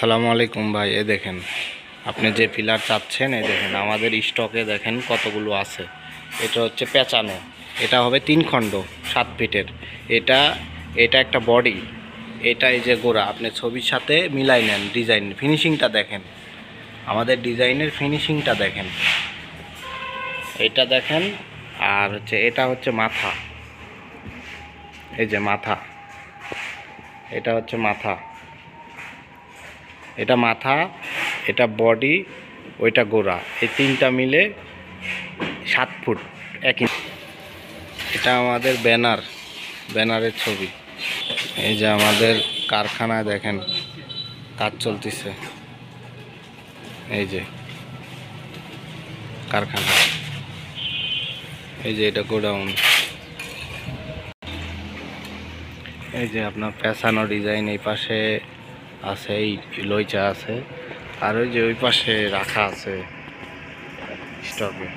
আসসালামু আলাইকুম ভাই। এ দেখেন, আপনি যে পিলার চাচ্ছেন, এই দেখেন আমাদের স্টকে দেখেন কতগুলো আছে। এটা হচ্ছে পেঁচানো, এটা হবে 3 খণ্ড 7 ফিটের। এটা এটা একটা বডি, এটা এই যে গোড়া, আপনি ছবির সাথে মিলাই নেন। ডিজাইন ফিনিশিংটা দেখেন, আমাদের ডিজাইনের ফিনিশিংটা দেখেন, এটা দেখেন। আর হচ্ছে এটা হচ্ছে মাথা, এই যে মাথা, এটা হচ্ছে মাথা, এটা মাথা, এটা বডি, ওইটা গোড়া, এই তিনটা মিলে 7 ফুট 1 ইঞ্চি। এটা আমাদের ব্যানারের ছবি। এই যে আমাদের কারখানায় দেখেন কাজ চলতেছে, এই যে কারখানা, এই যে এটা গোডাউন। এই যে আপনার পেঁচানো ডিজাইন এই পাশে আছে, এই লইচা আছে, আর ওই যে ওই পাশে রাখা আছে স্টকে।